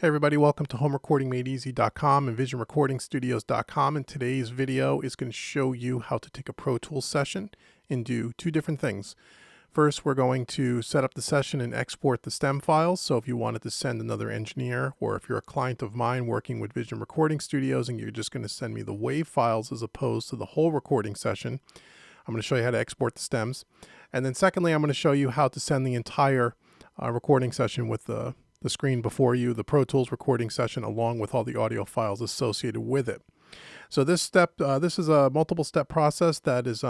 Hey everybody, welcome to homerecordingmadeeasy.com and visionrecordingstudios.com, and today's video is going to show you how to take a Pro Tools session and do two different things. First, we're going to set up the session and export the stem files. So if you wanted to send another engineer, or if you're a client of mine working with Vision Recording Studios and you're just going to send me the WAV files as opposed to the whole recording session, I'm going to show you how to export the stems. And then secondly, I'm going to show you how to send the entire recording session with the screen before you, the Pro Tools recording session, along with all the audio files associated with it. So this step, this is a multiple step process that is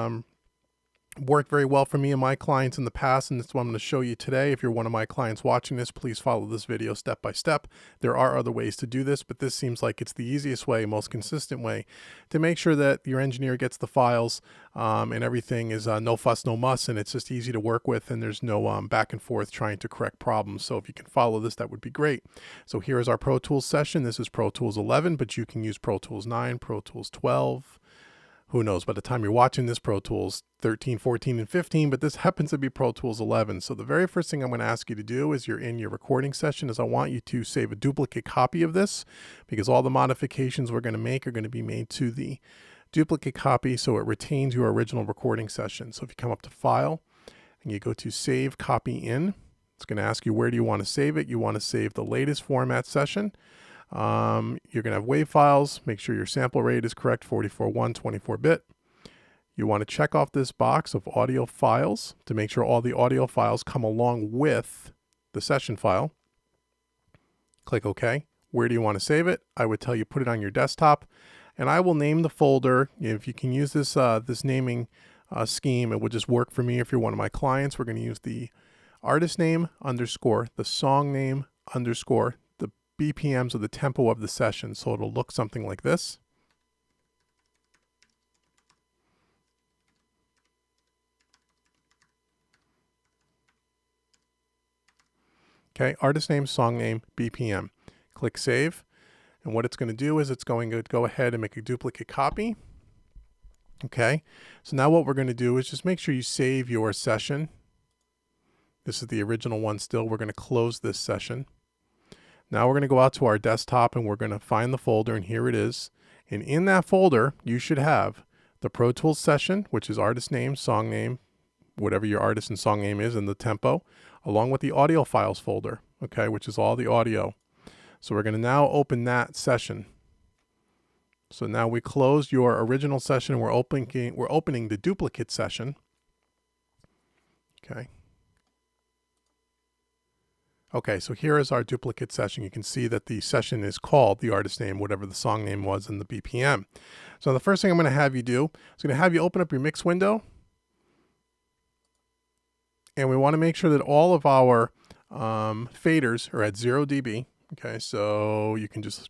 worked very well for me and my clients in the past, and that's what I'm going to show you today. If you're one of my clients watching this, please follow this video step by step. There are other ways to do this, but this seems like it's the easiest way, most consistent way to make sure that your engineer gets the files and everything is no fuss, no muss, and it's just easy to work with, and there's no back and forth trying to correct problems. So if you can follow this, that would be great. So here is our Pro Tools session. This is Pro Tools 11, but you can use Pro Tools 9, Pro Tools 12, who knows, by the time you're watching this, Pro Tools 13, 14, and 15, but this happens to be Pro Tools 11. So the very first thing I'm going to ask you to do as you're in your recording session is I want you to save a duplicate copy of this, because all the modifications we're going to make are going to be made to the duplicate copy so it retains your original recording session. So if you come up to File and you go to Save Copy In, it's going to ask you where do you want to save it. You want to save the latest format session. You're going to have WAV files. Make sure your sample rate is correct, 44.1, 24-bit. You want to check off this box of audio files to make sure all the audio files come along with the session file. Click OK. Where do you want to save it? I would tell you put it on your desktop, and I will name the folder. If you can use this this naming scheme, it would just work for me. If you're one of my clients, we're going to use the artist name underscore the song name underscore the BPMs or the tempo of the session. So it'll look something like this. Okay, artist name, song name, BPM. Click Save. And what it's going to do is it's going to go ahead and make a duplicate copy. Okay, so now what we're going to do is just make sure you save your session. This is the original one still. We're going to close this session. Now we're going to go out to our desktop and we're going to find the folder, and here it is. And in that folder, you should have the Pro Tools session, which is artist name, song name, whatever your artist and song name is, and the tempo, along with the audio files folder, okay, which is all the audio. So we're going to now open that session. So now we closed your original session and we're opening the duplicate session. Okay. Okay, so here is our duplicate session. You can see that the session is called the artist name, whatever the song name was, and the BPM. So the first thing I'm going to have you do is going to have you open up your mix window. And we want to make sure that all of our faders are at 0 dB. Okay, so you can just,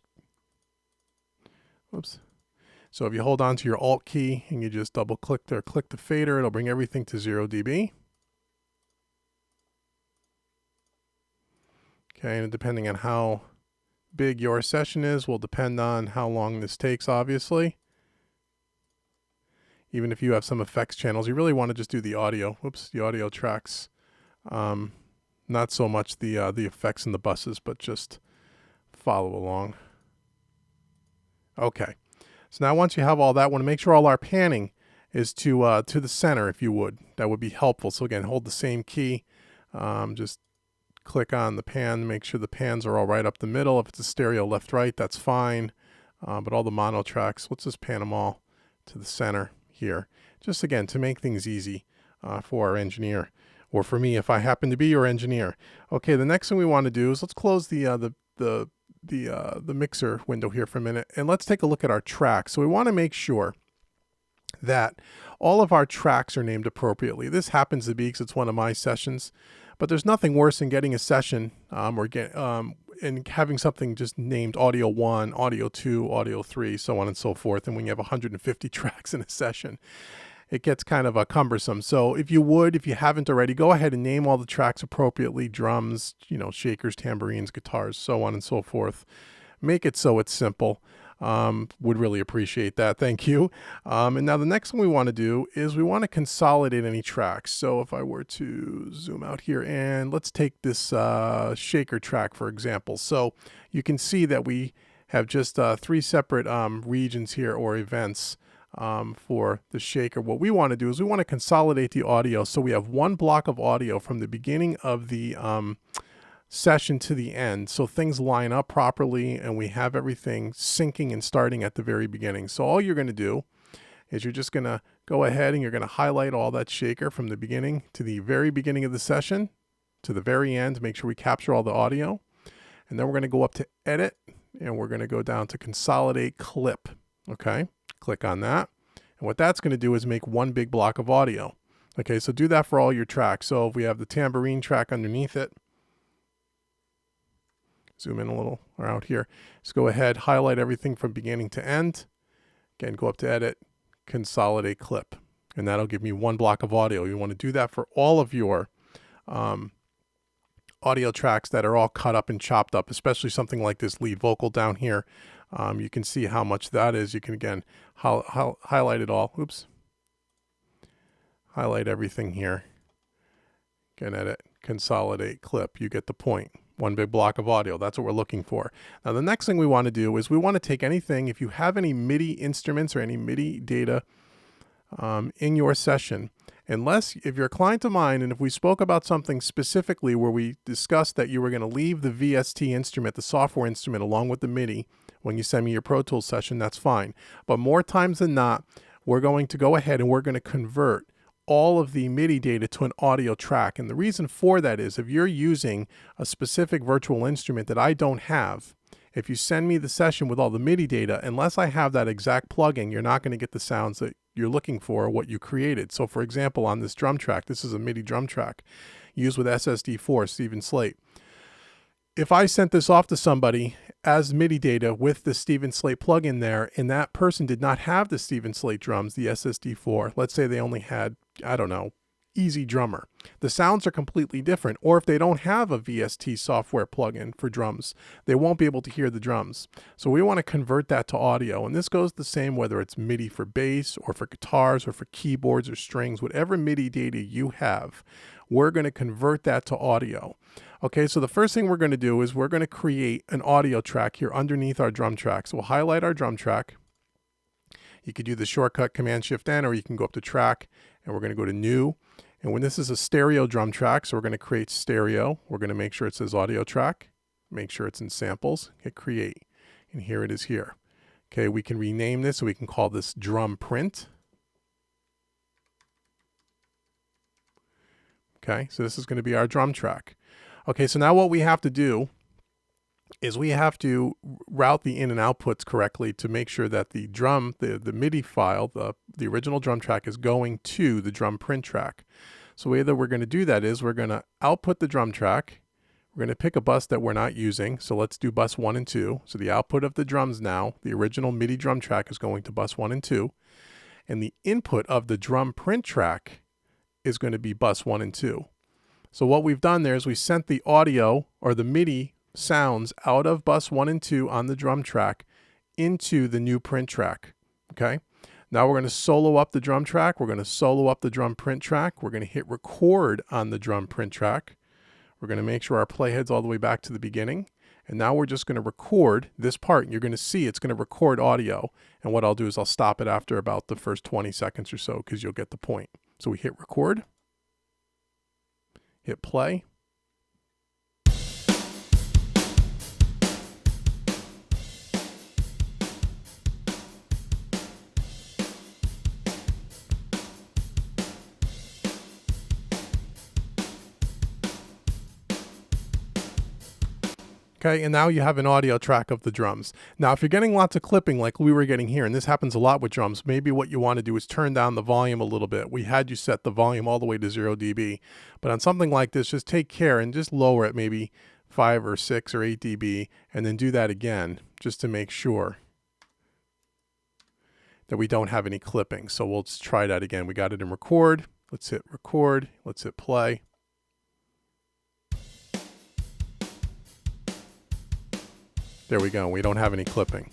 whoops. So if you hold on to your Alt key and you just double click there, click the fader, it'll bring everything to 0 dB. Okay, and depending on how big your session is will depend on how long this takes, obviously. Even if you have some effects channels, you really want to just do the audio. Whoops, the audio tracks. Not so much the effects and the buses, but just follow along. Okay, so now once you have all that, I want to make sure all our panning is to the center, if you would. That would be helpful. So again, hold the same key. Just click on the pan, make sure the pans are all right up the middle. If it's a stereo left-right, that's fine. But all the mono tracks, let's just pan them all to the center here. Just again, to make things easy for our engineer, or for me if I happen to be your engineer. Okay, the next thing we want to do is let's close the mixer window here for a minute, and let's take a look at our tracks. So we want to make sure that all of our tracks are named appropriately. This happens to be because it's one of my sessions, but there's nothing worse than getting a session and having something just named Audio 1, Audio 2, Audio 3, so on and so forth. And when you have 150 tracks in a session, it gets kind of cumbersome. So if you haven't already, go ahead and name all the tracks appropriately: drums, shakers, tambourines, guitars, so on and so forth. Make it so it's simple. Would really appreciate that. Thank you. And now the next thing we want to do is we want to consolidate any tracks. So if I were to zoom out here and let's take this shaker track, for example. So you can see that we have just 3 separate regions here, or events, for the shaker. What we want to do is we want to consolidate the audio so we have one block of audio from the beginning of the session to the end, so things line up properly and we have everything syncing and starting at the very beginning. So all you're going to do is you're just going to go ahead and you're going to highlight all that shaker from the beginning to the very beginning of the session to the very end. Make sure we capture all the audio, and then we're going to go up to edit and we're going to go down to consolidate clip. Okay, click on that, and what that's going to do is make one big block of audio. Okay, so do that for all your tracks. So if we have the tambourine track underneath it, zoom in a little around here, just go ahead, highlight everything from beginning to end. Again, go up to edit, consolidate clip, and that'll give me one block of audio. You want to do that for all of your audio tracks that are all cut up and chopped up, especially something like this lead vocal down here. You can see how much that is. You can, again, highlight it all. Oops. Highlight everything here. Again, edit, consolidate clip. You get the point. One big block of audio. That's what we're looking for. Now, the next thing we want to do is we want to take anything, if you have any MIDI instruments or any MIDI data in your session, if you're a client of mine, and if we spoke about something specifically where we discussed that you were going to leave the VST instrument, the software instrument, along with the MIDI when you send me your Pro Tools session, that's fine. But more times than not, we're going to go ahead and we're going to convert all of the MIDI data to an audio track. And the reason for that is if you're using a specific virtual instrument that I don't have, if you send me the session with all the MIDI data, unless I have that exact plugin, you're not going to get the sounds that you're looking for or what you created. So for example, on this drum track, this is a MIDI drum track used with SSD4, Stephen Slate. If I sent this off to somebody as MIDI data with the Stephen Slate plugin there, and that person did not have the Stephen Slate drums, the SSD4, let's say they only had, I don't know, Easy Drummer, the sounds are completely different. Or if they don't have a VST software plugin for drums, they won't be able to hear the drums. So we want to convert that to audio, and this goes the same whether it's MIDI for bass or for guitars or for keyboards or strings. Whatever MIDI data you have, we're going to convert that to audio. Okay, so the first thing we're going to do is we're going to create an audio track here underneath our drum track. So we'll highlight our drum track. You could do the shortcut Command-Shift-N, or you can go up to track, and we're going to go to new. And when this is a stereo drum track, so we're going to create stereo. We're going to make sure it says audio track, make sure it's in samples, hit create, and here it is here. Okay, we can rename this, so we can call this drum print. Okay, so this is going to be our drum track. Okay, so now what we have to do is we have to route the in and outputs correctly to make sure that the drum, the MIDI file, the original drum track is going to the drum print track. So the way that we're going to do that is we're going to output the drum track. We're going to pick a bus that we're not using. So let's do bus 1 and 2. So the output of the drums now, the original MIDI drum track is going to bus 1 and 2. And the input of the drum print track is going to be bus 1 and 2. So what we've done there is we sent the audio or the MIDI sounds out of bus 1 and 2 on the drum track into the new print track. Okay, now we're going to solo up the drum track. We're going to solo up the drum print track. We're going to hit record on the drum print track. We're going to make sure our playhead's all the way back to the beginning. And now we're just going to record this part. And you're going to see it's going to record audio. And what I'll do is I'll stop it after about the first 20 seconds or so, because you'll get the point. So we hit record, hit play. Okay, and now you have an audio track of the drums. Now, if you're getting lots of clipping like we were getting here, and this happens a lot with drums, maybe what you want to do is turn down the volume a little bit. We had you set the volume all the way to 0 dB. But on something like this, just take care and just lower it maybe 5 or 6 or 8 dB, and then do that again just to make sure that we don't have any clipping. So we'll just try that again. We got it in record. Let's hit record. Let's hit play. There we go. We don't have any clipping.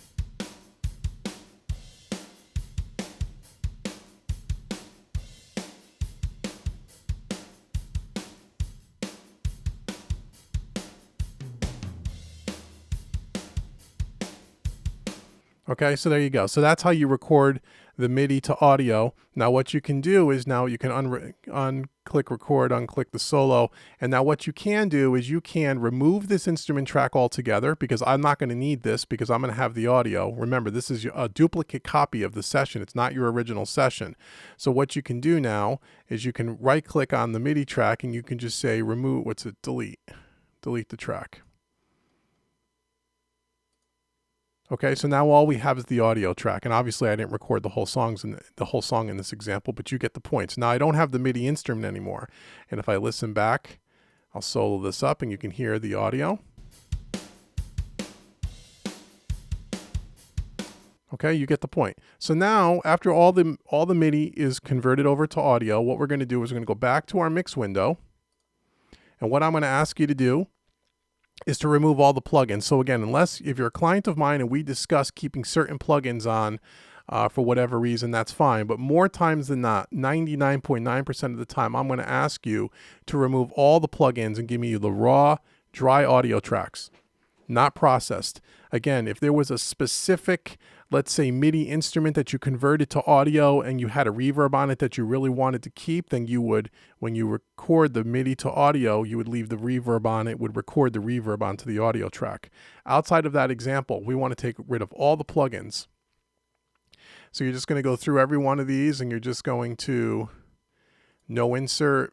Okay, so there you go. So that's how you record the MIDI to audio. Now what you can do is now you can unclick record, unclick the solo, and now what you can do is you can remove this instrument track altogether, because I'm not going to need this because I'm going to have the audio. Remember, this is a duplicate copy of the session. It's not your original session. So what you can do now is you can right click on the MIDI track and you can just say remove, delete the track. Okay, so now all we have is the audio track, and obviously I didn't record the whole song in this example, but you get the points. Now I don't have the MIDI instrument anymore, and if I listen back, I'll solo this up, and you can hear the audio. Okay, you get the point. So now, after all the MIDI is converted over to audio, what we're going to do is we're going to go back to our mix window, and what I'm going to ask you to do is to remove all the plugins. So again, if you're a client of mine and we discuss keeping certain plugins on for whatever reason, that's fine. But more times than not, 99.9% of the time, I'm going to ask you to remove all the plugins and give me the raw, dry audio tracks, not processed. Again, if there was a specific, let's say, MIDI instrument that you converted to audio and you had a reverb on it that you really wanted to keep, then you would, when you record the MIDI to audio, you would leave the reverb on it, would record the reverb onto the audio track. Outside of that example, we want to take rid of all the plugins. So you're just going to go through every one of these and you're just going to no insert,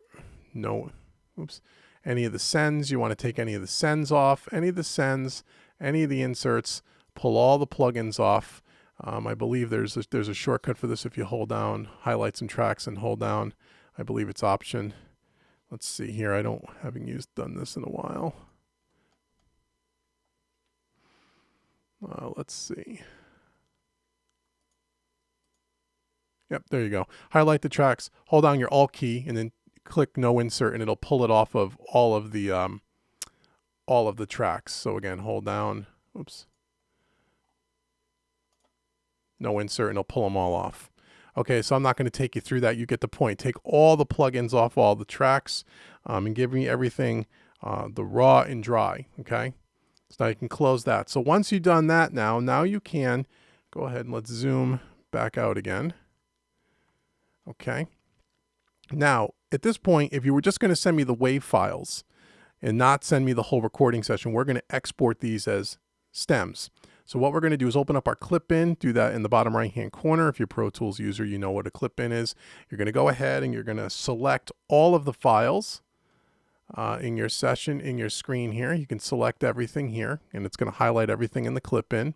any of the sends. You want to take any of the sends off, any of the sends, any of the inserts, pull all the plugins off. I believe there's a shortcut for this if you hold down, highlight some tracks and hold down. I believe it's Option. Let's see here. I haven't done this in a while. Let's see. Yep, there you go. Highlight the tracks, hold down your Alt key, and then click no insert, and it'll pull it off of all of the tracks. So again, hold down, no insert, and it'll pull them all off. Okay, so I'm not going to take you through that. You get the point. Take all the plugins off all the tracks and give me everything the raw and dry. Okay, so now you can close that. So once you've done that, now you can go ahead and let's zoom back out again. Okay, now at this point, if you were just going to send me the WAV files and not send me the whole recording session, we're going to export these as stems. So what we're going to do is open up our clip bin, do that in the bottom right hand corner. If you're a Pro Tools user, you know what a clip bin is. You're going to go ahead and you're going to select all of the files in your session, in your screen here. You can select everything here and it's going to highlight everything in the clip bin,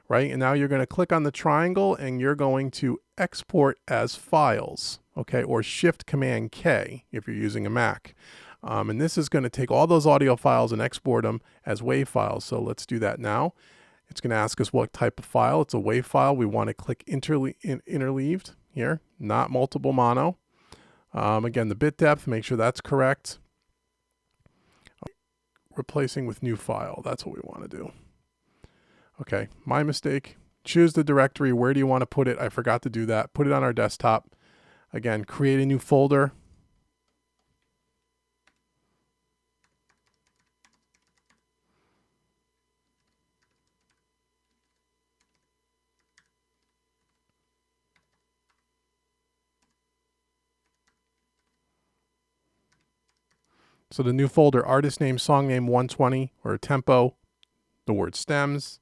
right? And now you're going to click on the triangle and you're going to export as files, okay? Or Shift Command K if you're using a Mac. And this is going to take all those audio files and export them as WAV files. So let's do that now. It's going to ask us what type of file. It's a WAV file. We want to click interleaved here, not multiple mono. Again, the bit depth, make sure that's correct. Replacing with new file. That's what we want to do. Okay, my mistake. Choose the directory. Where do you want to put it? I forgot to do that. Put it on our desktop. Again, create a new folder. So the new folder, artist name, song name 120, or tempo, the word stems,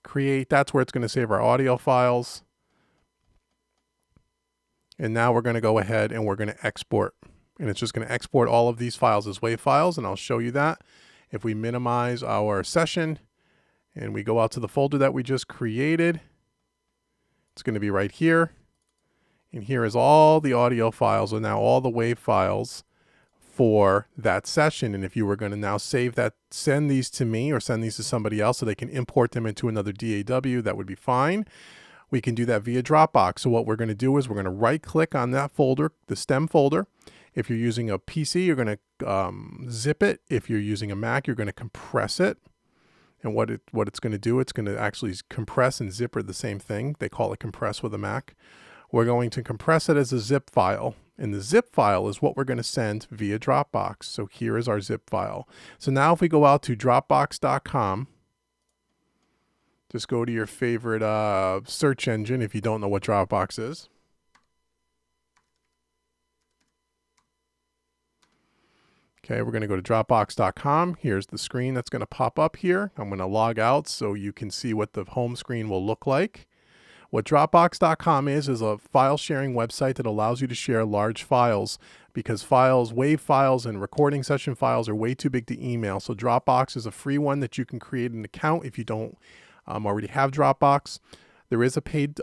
create, that's where it's going to save our audio files. And now we're going to go ahead and we're going to export. And it's just going to export all of these files as WAV files, and I'll show you that. If we minimize our session and we go out to the folder that we just created, it's going to be right here. And here is all the audio files, and now all the WAV files for that session. And if you were going to now save that, send these to me or send these to somebody else so they can import them into another DAW, that would be fine. We can do that via Dropbox. So what we're going to do is we're going to right click on that folder, the stem folder. If you're using a PC, you're going to zip it. If you're using a Mac, you're going to compress it. And what it's going to do, it's going to actually compress and zip are the same thing. They call it compress with a Mac. We're going to compress it as a zip file. And the zip file is what we're going to send via Dropbox. So here is our zip file. So now if we go out to Dropbox.com, Just go to your favorite search engine if you don't know what Dropbox is. Okay, we're going to go to Dropbox.com. Here's the screen that's going to pop up here. I'm going to log out so you can see what the home screen will look like. What Dropbox.com is a file sharing website that allows you to share large files, because files, WAV files and recording session files are way too big to email. So Dropbox is a free one that you can create an account if you don't already have Dropbox. There is a paid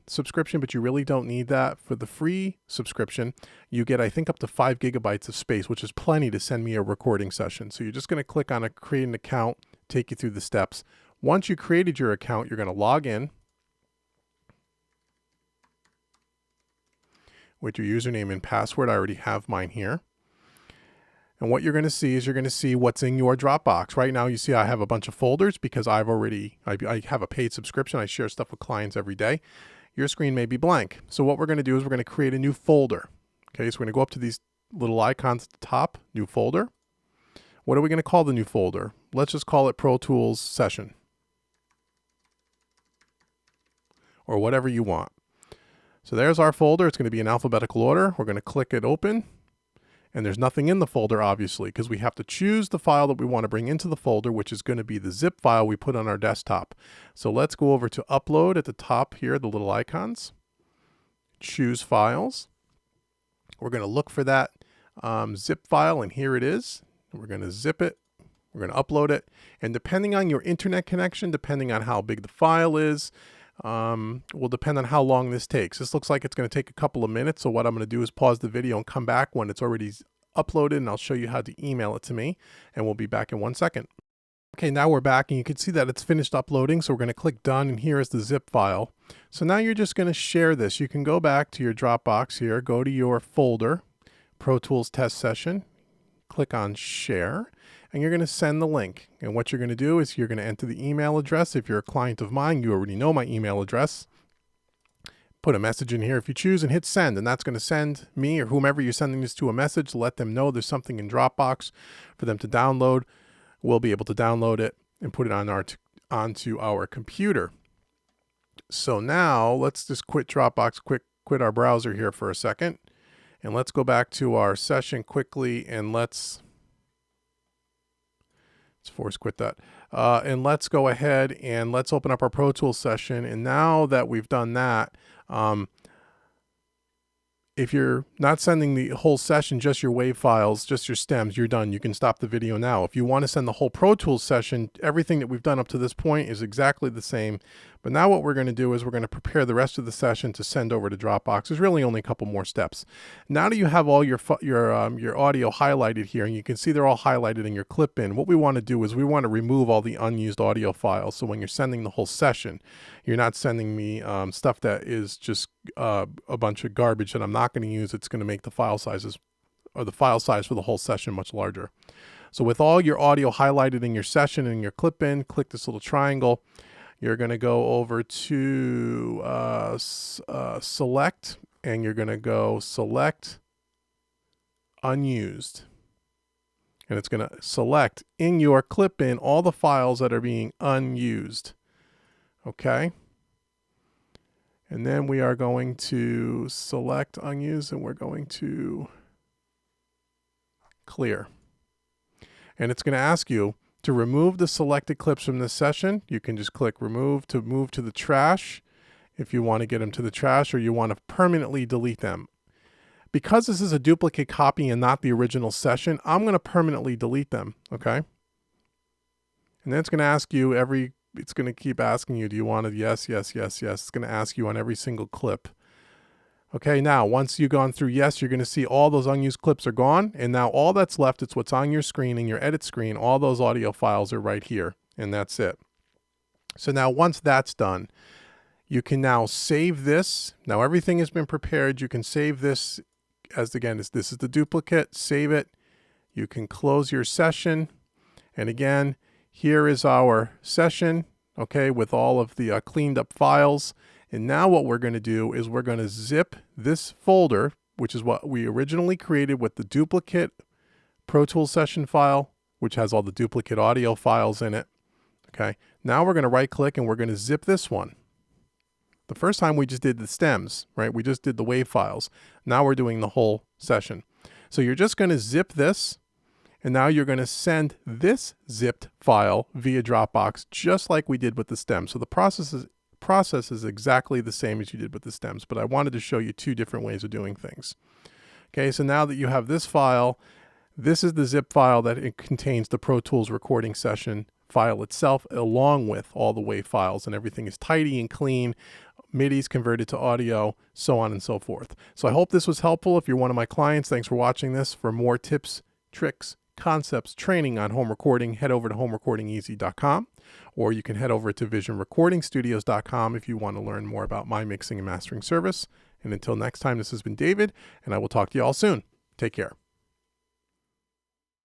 subscription, but you really don't need that. For the free subscription, you get, I think, up to 5 gigabytes of space, which is plenty to send me a recording session. So you're just going to click on create an account, take you through the steps. Once you created your account, you're going to log in with your username and password. I already have mine here. And what you're going to see is you're going to see what's in your Dropbox. Right now, you see I have a bunch of folders because I have a paid subscription. I share stuff with clients every day. Your screen may be blank. So what we're going to do is we're going to create a new folder. Okay, so we're going to go up to these little icons at the top, new folder. What are we going to call the new folder? Let's just call it Pro Tools Session, or whatever you want. So there's our folder. It's going to be in alphabetical order. We're going to click it open. And there's nothing in the folder, obviously, because we have to choose the file that we want to bring into the folder, which is going to be the zip file we put on our desktop. So let's go over to Upload at the top here, the little icons. Choose Files. We're going to look for that zip file, and here it is. We're going to zip it. We're going to upload it. And depending on your internet connection, depending on how big the file is, will depend on how long this takes. This looks like it's going to take a couple of minutes. So what I'm going to do is pause the video and come back when it's already uploaded, and I'll show you how to email it to me, and we'll be back in 1 second. Okay, now we're back, and you can see that it's finished uploading. So we're going to click done, and here is the zip file. So now you're just going to share this. You can go back to your Dropbox here, go to your folder, Pro Tools Test Session, click on share, and you're going to send the link. And what you're going to do is you're going to enter the email address. If you're a client of mine, you already know my email address. Put a message in here if you choose and hit send, and that's going to send me or whomever you're sending this to a message. Let them know there's something in Dropbox for them to download. We'll be able to download it and put it on onto our computer. So now let's just quit Dropbox, quit our browser here for a second, and let's go back to our session quickly, and let's force quit that. And let's go ahead and let's open up our Pro Tools session. And now that we've done that, if you're not sending the whole session, just your WAV files, just your stems, you're done. You can stop the video now. If you want to send the whole Pro Tools session, everything that we've done up to this point is exactly the same. But now what we're going to do is we're going to prepare the rest of the session to send over to Dropbox. There's really only a couple more steps. Now that you have all your audio highlighted here, and you can see they're all highlighted in your clip bin, what we want to do is we want to remove all the unused audio files. So when you're sending the whole session, you're not sending me stuff that is just a bunch of garbage that I'm not going to use. It's going to make the file sizes, or the file size for the whole session, much larger. So with all your audio highlighted in your session and your clip bin, click this little triangle. You're going to go over to select, and you're going to go select unused. And it's going to select in your clip bin all the files that are being unused. Okay. And then we are going to select unused, and we're going to clear. And it's going to ask you to remove the selected clips from this session. You can just click remove to move to the trash if you want to get them to the trash, or you want to permanently delete them. Because this is a duplicate copy and not the original session, I'm going to permanently delete them. Okay. And then it's going to ask you it's going to keep asking you, do you want to, yes, yes, yes, yes. It's going to ask you on every single clip. Okay, now once you've gone through yes, you're going to see all those unused clips are gone. And now all that's left, it's what's on your screen and your edit screen. All those audio files are right here, and that's it. So now once that's done, you can now save this. Now everything has been prepared. You can save this as, again, this is the duplicate. Save it. You can close your session. And again, here is our session, okay, with all of the cleaned up files. And now what we're going to do is we're going to zip this folder, which is what we originally created with the duplicate Pro Tools session file, which has all the duplicate audio files in it. Okay. Now we're going to right click and we're going to zip this one. The first time we just did the stems, right? We just did the WAV files. Now we're doing the whole session. So you're just going to zip this, and now you're going to send this zipped file via Dropbox, just like we did with the stems. So the process is exactly the same as you did with the stems, but I wanted to show you two different ways of doing things. Okay, so now that you have this file, this is the zip file that it contains the Pro Tools recording session file itself, along with all the WAV files, and everything is tidy and clean. MIDI is converted to audio, so on and so forth. So I hope this was helpful. If you're one of my clients, thanks for watching this. For more tips, tricks, concepts, training on home recording, head over to homerecordingeasy.com, or you can head over to visionrecordingstudios.com if you want to learn more about my mixing and mastering service. And until next time, this has been David, and I will talk to you all soon. Take care.